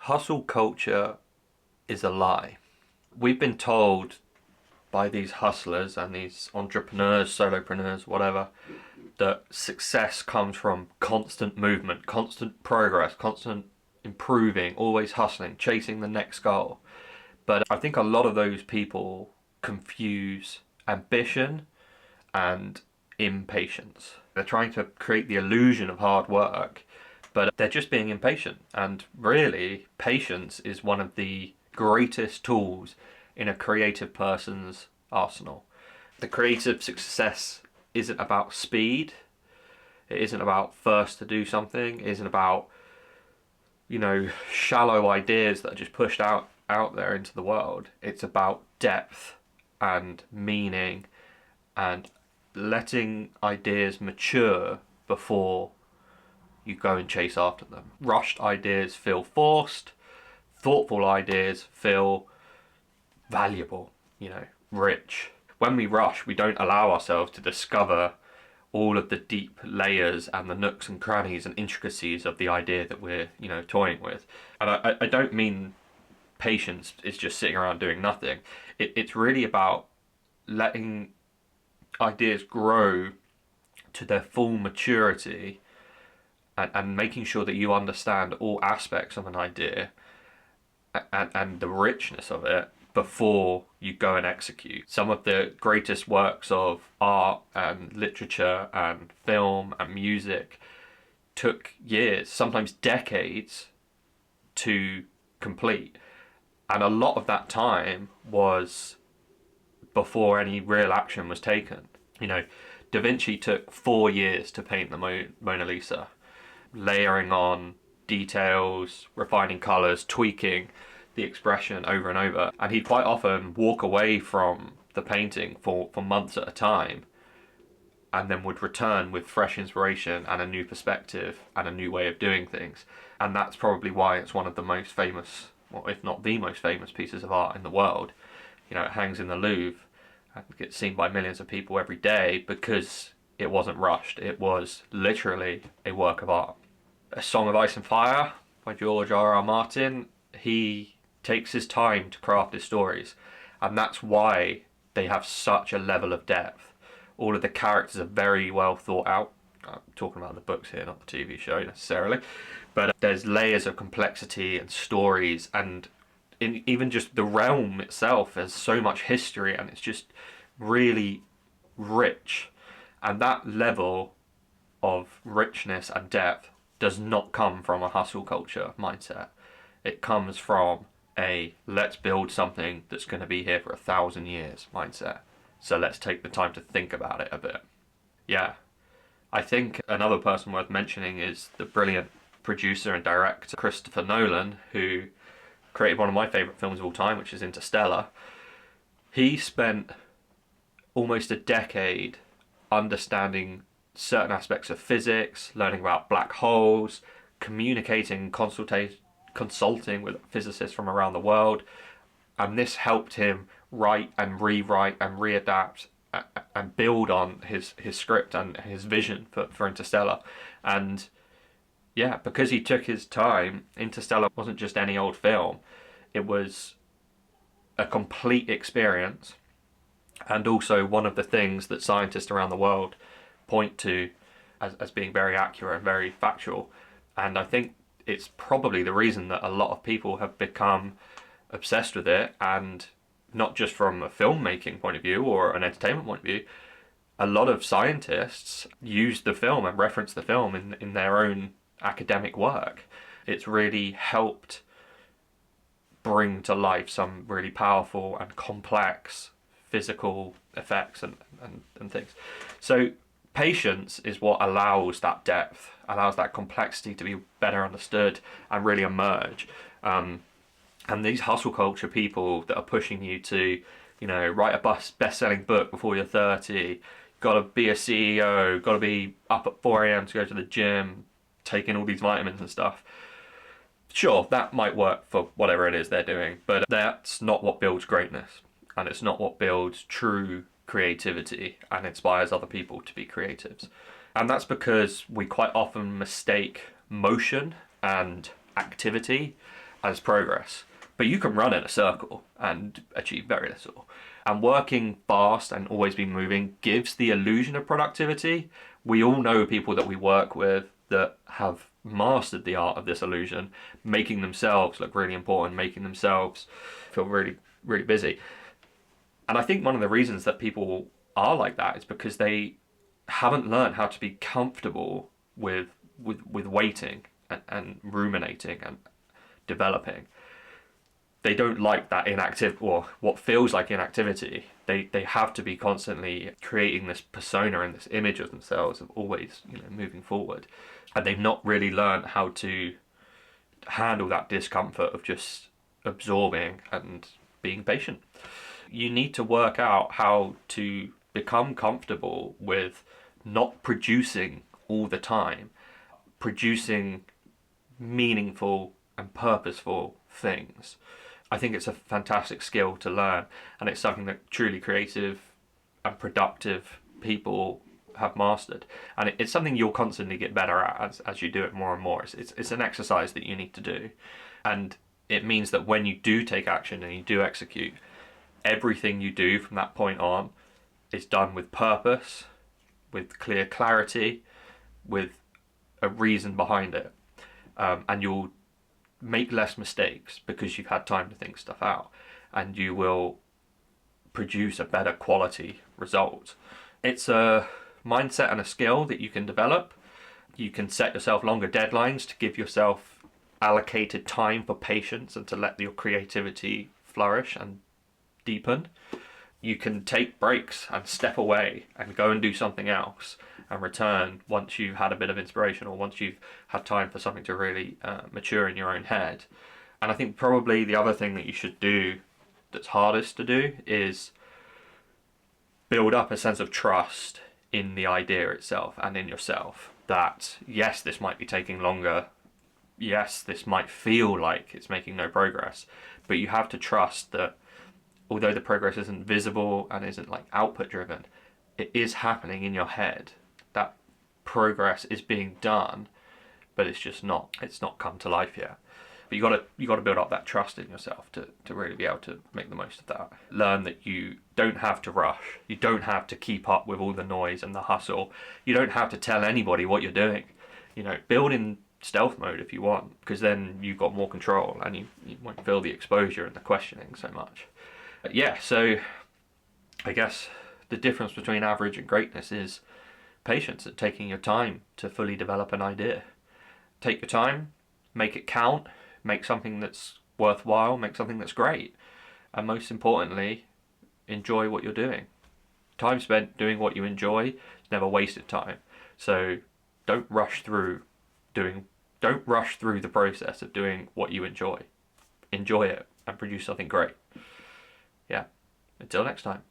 Hustle culture is a lie. We've been told by these hustlers and these entrepreneurs, solopreneurs, whatever, that success comes from constant movement, constant progress, constant improving, always hustling, chasing the next goal. But I think a lot of those people confuse ambition and impatience. They're trying to create the illusion of hard work, but they're just being impatient. And really, patience is one of the greatest tools in a creative person's arsenal. The creative success isn't about speed. It isn't about first to do something. It isn't about, shallow ideas that are just pushed out there into the world. It's about depth and meaning and letting ideas mature before you go and chase after them. Rushed ideas feel forced. Thoughtful ideas feel valuable, rich. When we rush, we don't allow ourselves to discover all of the deep layers and the nooks and crannies and intricacies of the idea that we're, toying with. And I don't mean patience is just sitting around doing nothing. It's really about letting ideas grow to their full maturity and making sure that you understand all aspects of an idea and the richness of it before you go and execute. Some of the greatest works of art and literature and film and music took years, sometimes decades, to complete. And a lot of that time was before any real action was taken. Da Vinci took 4 years to paint the Mona Lisa, layering on details, refining colours, tweaking the expression over and over. And he'd quite often walk away from the painting for months at a time and then would return with fresh inspiration and a new perspective and a new way of doing things. And that's probably why it's one of the most famous, well, if not the most famous pieces of art in the world. It hangs in the Louvre and gets seen by millions of people every day because it wasn't rushed. It was literally a work of art. A Song of Ice and Fire by George R.R. Martin, he takes his time to craft his stories, and that's why they have such a level of depth. All of the characters are very well thought out. I'm talking about the books here, not the TV show necessarily, but there's layers of complexity and stories, and in even just the realm itself, there's so much history, and it's just really rich. And that level of richness and depth does not come from a hustle culture mindset. It comes from a let's build something that's going to be here for 1,000 years mindset. So let's take the time to think about it a bit. Yeah. I think another person worth mentioning is the brilliant producer and director Christopher Nolan, who created one of my favourite films of all time, which is Interstellar. He spent almost a decade understanding certain aspects of physics, learning about black holes, communicating, consulting with physicists from around the world, and this helped him write and rewrite and readapt and build on his script and his vision for Interstellar. And yeah, because he took his time, Interstellar wasn't just any old film. It was a complete experience, and also one of the things that scientists around the world point to as being very accurate and very factual. And I think it's probably the reason that a lot of people have become obsessed with it, and not just from a filmmaking point of view or an entertainment point of view. A lot of scientists use the film and reference the film in their own academic work. It's really helped bring to life some really powerful and complex physical effects and things. So patience is what allows that depth, allows that complexity to be better understood and really emerge. And these hustle culture people that are pushing you to, write a best-selling book before you're 30, got to be a CEO, got to be up at 4 a.m. to go to the gym, taking all these vitamins and stuff. Sure, that might work for whatever it is they're doing, but that's not what builds greatness, and it's not what builds true creativity and inspires other people to be creatives. And that's because we quite often mistake motion and activity as progress. But you can run in a circle and achieve very little. And working fast and always be moving gives the illusion of productivity. We all know people that we work with that have mastered the art of this illusion, making themselves look really important, making themselves feel really, really busy. And I think one of the reasons that people are like that is because they haven't learned how to be comfortable with waiting and ruminating and developing. They don't like that inactive, or what feels like inactivity. They have to be constantly creating this persona and this image of themselves of always, moving forward. And they've not really learned how to handle that discomfort of just absorbing and being patient. You need to work out how to become comfortable with not producing all the time, producing meaningful and purposeful things. I think it's a fantastic skill to learn, and it's something that truly creative and productive people have mastered. And it's something you'll constantly get better at as you do it more and more. It's an exercise that you need to do. And it means that when you do take action and you do execute, everything you do from that point on is done with purpose, with clear clarity, with a reason behind it. And you'll make less mistakes because you've had time to think stuff out, and you will produce a better quality result. It's a mindset and a skill that you can develop. You can set yourself longer deadlines to give yourself allocated time for patience and to let your creativity flourish and deepen. You can take breaks and step away and go and do something else and return once you've had a bit of inspiration, or once you've had time for something to really mature in your own head. And I think probably the other thing that you should do that's hardest to do is build up a sense of trust in the idea itself and in yourself. That yes, this might be taking longer. Yes, this might feel like it's making no progress, but you have to trust that although the progress isn't visible and isn't like output driven, it is happening in your head. That progress is being done, but it's not come to life yet. But you gotta build up that trust in yourself to really be able to make the most of that. Learn that you don't have to rush. You don't have to keep up with all the noise and the hustle. You don't have to tell anybody what you're doing. Build in stealth mode if you want, because then you've got more control and you won't feel the exposure and the questioning so much. But yeah, so I guess the difference between average and greatness is patience and taking your time to fully develop an idea. Take your time, make it count, make something that's worthwhile, make something that's great. And most importantly, enjoy what you're doing. Time spent doing what you enjoy is never wasted time. So don't rush through the process of doing what you enjoy. Enjoy it and produce something great. Yeah. Until next time.